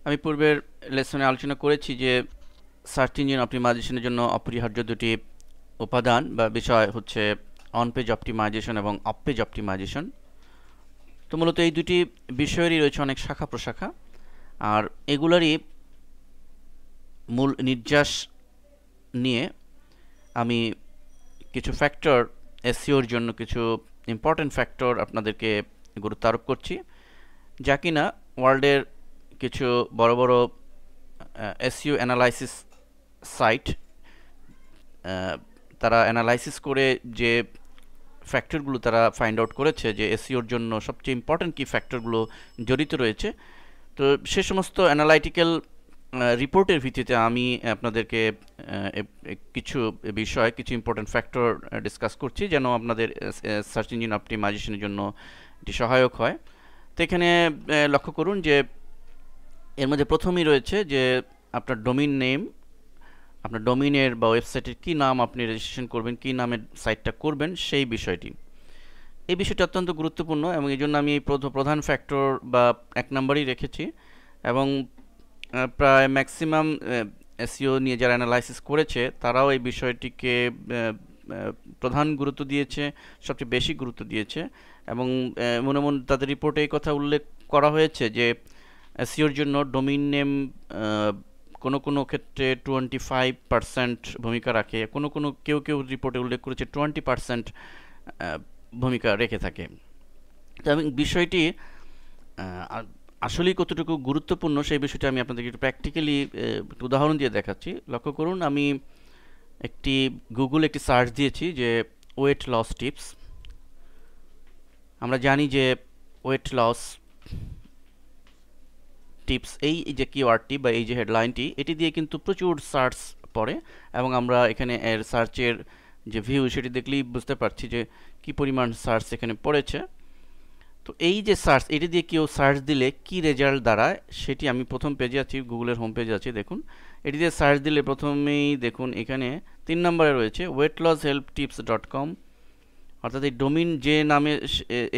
আমি পূর্বের লেসনে আলোচনা করেছি যে সার্চ ইঞ্জিন অপটিমাইজেশনের জন্য অপরিহার্য দুটি উপাদান বা বিষয় হচ্ছে অন পেজ অপটিমাইজেশন এবং অফ পেজ অপটিমাইজেশন। তো মূলত এই দুটি বিষয়েরই রয়েছে অনেক শাখা প্রশাখা, আর এগুলারই মূল নির্যাস নিয়ে আমি কিছু ফ্যাক্টর, এসইওর জন্য কিছু ইম্পর্টেন্ট ফ্যাক্টর আপনাদেরকে গুরুত্ব আরোপ করছি, যা কিনা ওয়ার্ল্ডের কিছু বড় বড় এসইও অ্যানালাইসিস সাইট তারা অ্যানালাইসিস করে যে ফ্যাক্টরগুলো তারা ফাইন্ড আউট করেছে যে এসইওর জন্য সবচেয়ে ইম্পর্ট্যান্ট কি ফ্যাক্টরগুলো জড়িত রয়েছে। তো সে সমস্ত অ্যানালাইটিক্যাল রিপোর্টের ভিত্তিতে আমি আপনাদেরকে কিছু বিষয়, কিছু ইম্পর্ট্যান্ট ফ্যাক্টর ডিসকাস করছি যেন আপনাদের সার্চ ইঞ্জিন অপটিমাইজেশনের জন্য এটি সহায়ক হয়। তো এখানে লক্ষ্য করুন যে এর মধ্যে প্রথমেই রয়েছে যে আপনার ডোমিন নেম, আপনার ডোমিনের বা ওয়েবসাইটের কী নাম আপনি রেজিস্ট্রেশন করবেন, কী নামে সাইটটা করবেন, সেই বিষয়টি। এই বিষয়টি অত্যন্ত গুরুত্বপূর্ণ এবং এই জন্য আমি এই প্রধান ফ্যাক্টর বা এক নম্বরই রেখেছি। এবং প্রায় ম্যাক্সিমাম এসইও নিয়ে যারা অ্যানালাইসিস করেছে তারাও এই বিষয়টিকে প্রধান গুরুত্ব দিয়েছে, সবচেয়ে বেশি গুরুত্ব দিয়েছে। এবং মনে মনে তাদের রিপোর্টে এই কথা উল্লেখ করা হয়েছে যে এসইওর জন্য ডোমিন নেম কোনো কোনো ক্ষেত্রে 25% ভূমিকা রাখে, কোনো কোনো কেউ কেউ রিপোর্টে উল্লেখ করেছে 20% ভূমিকা রেখে থাকে। তো আমি বিষয়টি আসলেই কতটুকু গুরুত্বপূর্ণ সেই বিষয়টি আমি আপনাদেরকে একটু প্র্যাকটিক্যালি উদাহরণ দিয়ে দেখাচ্ছি। লক্ষ্য করুন, আমি গুগলে একটি সার্চ দিয়েছি যে ওয়েট লস টিপস। আমরা জানি যে ওয়েট লস টিপস এই যে কিওয়ার্ডটি বা এই যে হেডলাইনটি, এটি দিয়ে কিন্তু প্রচুর সার্চ পড়ে এবং আমরা এখানে এর সার্চের যে ভিউ সেটি দেখলেই বুঝতে পারছি যে কি পরিমাণ সার্চ এখানে পড়েছে। তো এই যে সার্চ, এটি দিয়ে কেউ সার্চ দিলে কি রেজাল্ট দাঁড়ায় সেটি আমি প্রথম পেজে আছি, গুগলের হোম পেজে আছি। দেখুন, এটি দিয়ে সার্চ দিলে প্রথমেই দেখুন এখানে 3 নম্বরে রয়েছে weightloshelptips.com, অর্থাৎ এই ডোমিন যে নামে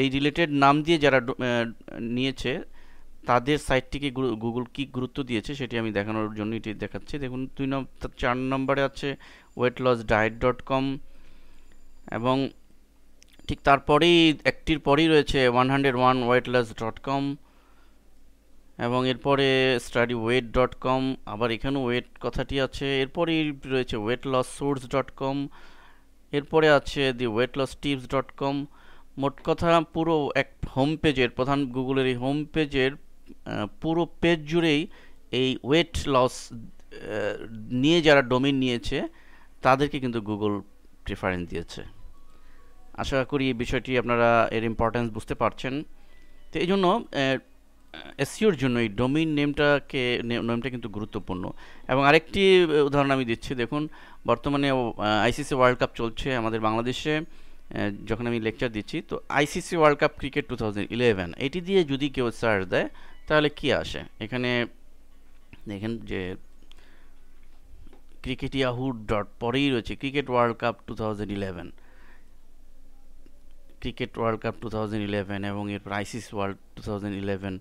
এই রিলেটেড নাম দিয়ে যারা নিয়েছে তাদের সাইটটিকে গুগল কি গুরুত্ব দিয়েছে সেটি আমি দেখানোর জন্য এটি দেখাচ্ছি। দেখুন 4 নম্বরে আছে weightlosdiet.com এবং ঠিক তারপরেই একটির পরেই রয়েছে 101weightless.com এবং এরপরে studyweight.com, আবার এখানেও ওয়েট কথাটি আছে। এরপরেই রয়েছে weightlossource.com, এরপরে আছে দি weightlosstips.com। মোট কথা পুরো এক হোম পেজের, প্রধান গুগলের এই হোম পেজের পুরো পেজ জুড়েই এই ওয়েট লস নিয়ে যারা ডোমেইন নিয়েছে তাদেরকে কিন্তু গুগল প্রেফারেন্স দিয়েছে। আশা করি এই বিষয়টি আপনারা এর ইম্পর্টেন্স বুঝতে পারছেন। তো এই জন্য এসইওর জন্য এই ডোমেইন নেমটা কিন্তু গুরুত্বপূর্ণ। এবং আরেকটি উদাহরণ আমি দিচ্ছি। দেখুন, বর্তমানে আইসিসি ওয়ার্ল্ড কাপ চলছে আমাদের বাংলাদেশে। যখন আমি লেকচার দিচ্ছি, তো আইসিসি ওয়ার্ল্ড কাপ ক্রিকেট 2011 এটি দিয়ে যদি কেউ সার্চ দেয় তাহলে কি আসে, এখানে দেখেন যে ক্রিকেট ইয়াহু ডট পরেই রয়েছে cricket world cup 2011, cricket world cup 2011 এবং এরপর আইসিসি ওয়ার্ল্ড 2011।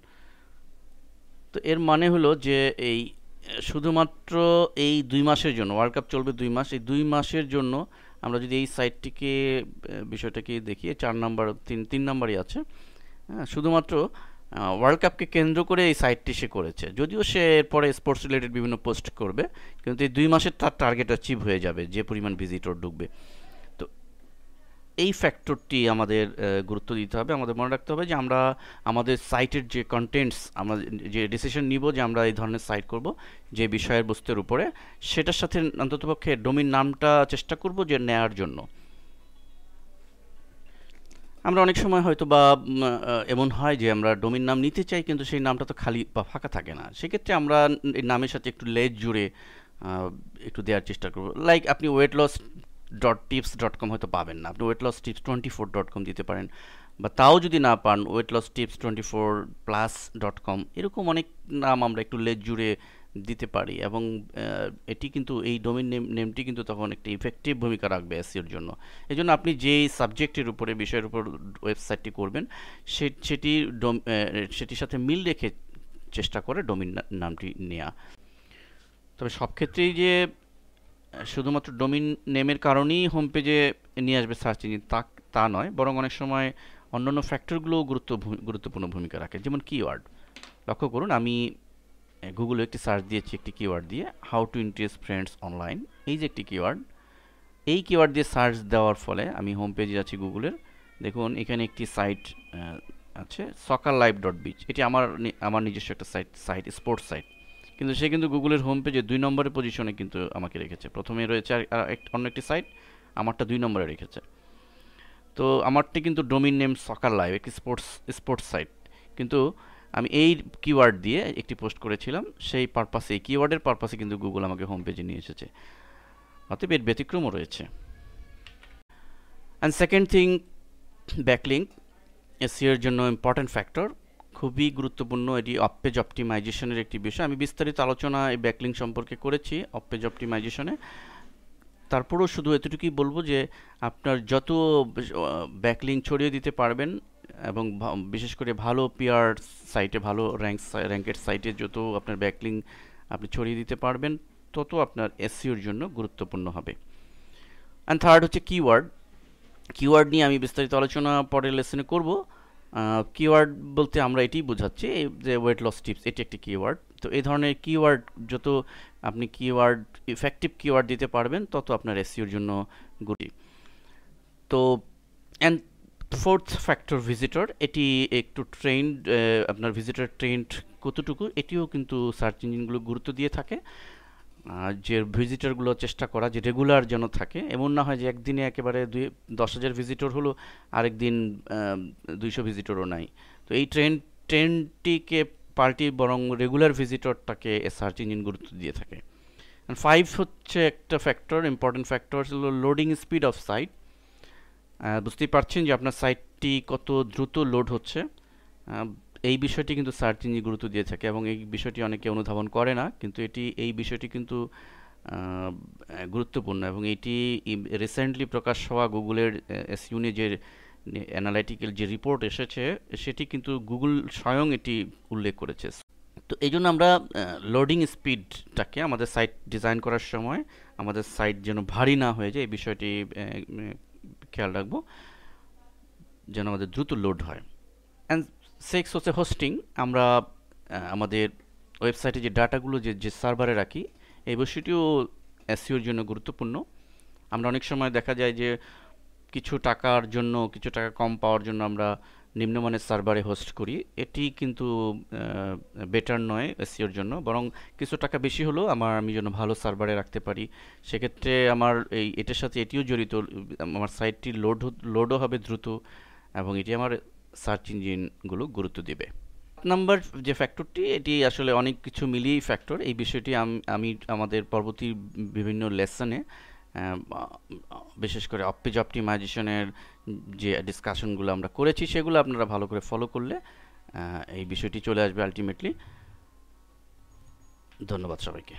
তো এর মানে হলো যে এই শুধুমাত্র এই 2 মাসের জন্য, ওয়ার্ল্ড কাপ চলবে 2 মাস, এই 2 মাসের জন্য আমরা যদি এই সাইটটিকে বিষয়টাকে দেখি, 4 নম্বর 3 নম্বরই আছে। শুধুমাত্র ওয়ার্ল্ড কাপকে কেন্দ্র করে এই সাইটটি সে করেছে, যদিও সে এরপরে স্পোর্টস রিলেটেড বিভিন্ন পোস্ট করবে, কিন্তু এই 2 মাসের তার টার্গেট অ্যাচিভ হয়ে যাবে যে পরিমাণ ভিজিটর ঢুকবে। তো এই ফ্যাক্টরটি আমাদের গুরুত্ব দিতে হবে। আমাদের মনে রাখতে হবে যে আমরা আমাদের সাইটের যে কন্টেন্টস, আমরা যে ডিসিশন নিব যে আমরা এই ধরনের সাইট করব যে বিষয়ের বস্তুর উপরে, সেটার সাথে অন্ততপক্ষে ডোমেইন নামটা চেষ্টা করব যে নেয়ার জন্য। আমরা অনেক সময় হয়তো বা এমন হয় যে আমরা ডোমেইন নাম নিতে চাই কিন্তু সেই নামটা তো খালি বা ফাঁকা থাকে না, সেক্ষেত্রে আমরা এই নামের সাথে একটু লেজ জুড়ে একটু দেওয়ার চেষ্টা করব। লাইক আপনি weightlosstips.com হয়তো পাবেন না, আপনি weightlosstips24.com দিতে পারেন, বা তাও যদি না পান weightlosstips24plus.com, এরকম অনেক নাম আমরা একটু লেজ জুড়ে দিতে পারি। এবং এটি কিন্তু এই ডোমেইন নেমটি কিন্তু তখন একটি ইফেক্টিভ ভূমিকা রাখবে এসইওর জন্য। এই জন্য আপনি যেই সাবজেক্টের উপরে, বিষয়ের উপর ওয়েবসাইটটি করবেন সেটির সাথে মিল রেখে চেষ্টা করে ডোমেইন নামটি নেওয়া। তবে সব ক্ষেত্রেই যে শুধুমাত্র ডোমেইন নেমের কারণেই হোম পেজে নিয়ে আসবে সার্চ ইঞ্জিন তা নয়, বরং অনেক সময় অন্যান্য ফ্যাক্টরগুলোও গুরুত্বপূর্ণ ভূমিকা রাখে। যেমন কিওয়ার্ড, লক্ষ্য করুন আমি গুগলে একটি সার্চ দিয়েছি একটি কিওয়ার্ড দিয়ে, how to Impress friends online, এই যে একটি কিওয়ার্ড, এই কিওয়ার্ড দিয়ে সার্চ দেওয়ার ফলে আমি হোম পেজে যাচ্ছি গুগলের। দেখুন এখানে একটি সাইট আছে soccerlive.biz, এটি আমার নিজস্ব একটা সাইট স্পোর্টস সাইট, কিন্তু সে কিন্তু গুগলের হোম পেজে 2 নম্বরের পজিশনে কিন্তু আমাকে রেখেছে। প্রথমে রয়েছে অন্য একটি সাইট, আমারটা 2 নম্বরে রেখেছে। তো আমারটি কিন্তু ডোমেইন নেম সকার লাইভ, একটি স্পোর্টস সাইট, কিন্তু আমি এই কিওয়ার্ড দিয়ে একটি পোস্ট করেছিলাম, সেই পারপাসে এই কিওয়ার্ডের পারপাসে কিন্তু গুগল আমাকে হোম পেজে নিয়ে এসেছে। অতএব এর ব্যতিক্রমও রয়েছে। অ্যান্ড সেকেন্ড থিং, ব্যাকলিঙ্ক এসইওর জন্য ইম্পর্ট্যান্ট ফ্যাক্টর, খুবই গুরুত্বপূর্ণ। এটি অফ পেজ অপটিমাইজেশনের একটি বিষয়। আমি বিস্তারিত আলোচনা এই ব্যাকলিঙ্ক সম্পর্কে করেছি অফ পেজ অপটিমাইজেশনে। তারপরেও শুধু এতটুকুই বলবো যে আপনার যত ব্যাকলিঙ্ক ছড়িয়ে দিতে পারবেন, এবং বিশেষ করে ভালো পিআর সাইটে, ভালো র্যাঙ্কের সাইটে যত আপনার ব্যাকলিঙ্ক আপনি ছড়িয়ে দিতে পারবেন, তত আপনার এসইওর জন্য গুরুত্বপূর্ণ হবে। অ্যান্ড থার্ড হচ্ছে কিওয়ার্ড নিয়ে আমি বিস্তারিত আলোচনা পরের লেসনে করব। কিওয়ার্ড বলতে আমরা এটি বোঝাচ্ছি যে ওয়েট লস টিপস, এটি একটি কিওয়ার্ড। তো এই ধরনের কিওয়ার্ড যত আপনি ইফেক্টিভ কিওয়ার্ড দিতে পারবেন, তত আপনার এসইওর জন্য গুরুত্ব। তো অ্যান্ড ফোর্থ ফ্যাক্টর ভিজিটর, এটি একটু আপনার ভিজিটর ট্রেন্ড কতটুকু, এটিও কিন্তু সার্চ ইঞ্জিনগুলো গুরুত্ব দিয়ে থাকে। যে ভিজিটরগুলো চেষ্টা করা যে রেগুলার যেন থাকে, এমন না হয় যে একদিনে একেবারে 10,000 ভিজিটর হলো, আরেক দিন 200 ভিজিটরও নাই। তো এই ট্রেন্ডটিকে পাল্টি বরং রেগুলার ভিজিটরটাকে সার্চ ইঞ্জিন গুরুত্ব দিয়ে থাকে। 5 হচ্ছে একটা ফ্যাক্টর, ইম্পর্টেন্ট ফ্যাক্টর হলো লোডিং স্পিড অফ সাইট। বুঝতেই পারছেন যে আপনার সাইটটি কত দ্রুত লোড হচ্ছে, এই বিষয়টি কিন্তু সার্চ ইঞ্জিন গুরুত্ব দিয়ে থাকে, এবং এই বিষয়টি অনেকে অনুধাবন করে না, কিন্তু এই বিষয়টি কিন্তু গুরুত্বপূর্ণ। এবং এটি রিসেন্টলি প্রকাশ হওয়া গুগলের এসইও নিয়ে যে অ্যানালাইটিক্যাল যে রিপোর্ট এসেছে, সেটি কিন্তু গুগল স্বয়ং এটি উল্লেখ করেছে। তো এই জন্য আমরা লোডিং স্পিডটাকে আমাদের সাইট ডিজাইন করার সময় আমাদের সাইট যেন ভারী না হয়ে যায়, এই বিষয়টি খেয়াল রাখবো যেন আমাদের দ্রুত লোড হয়। অ্যান্ড 6 হচ্ছে হোস্টিং। আমরা আমাদের ওয়েবসাইটে যে ডাটাগুলো যে সার্ভারে রাখি, এই বিষয়টিও এসইওর জন্য গুরুত্বপূর্ণ। আমরা অনেক সময় দেখা যায় যে কিছু টাকা কম পাওয়ার জন্য আমরা নিম্নমানের সার্ভারে হোস্ট করি, এটি কিন্তু বেটার নয় এসইওর জন্য। বরং কিছু টাকা বেশি হলেও আমি যেন ভালো সার্ভারে রাখতে পারি, সেক্ষেত্রে আমার এটার সাথে এটিও জড়িত, আমার সাইটটি লোডও হবে দ্রুত, এবং এটি আমার সার্চ ইঞ্জিনগুলো গুরুত্ব দেবে। নাম্বার যে ফ্যাক্টরটি, এটি আসলে অনেক কিছু মিলিয়েই ফ্যাক্টর। এই বিষয়টি আমি আমাদের পরবর্তী বিভিন্ন লেসনে, বিশেষ করে অফ পেজ অপটিমাইজেশনের যে ডিসকাশনগুলো আমরা করেছি, সেগুলো আপনারা ভালো করে ফলো করলে এই বিষয়টি চলে আসবে আলটিমেটলি। ধন্যবাদ সবাইকে।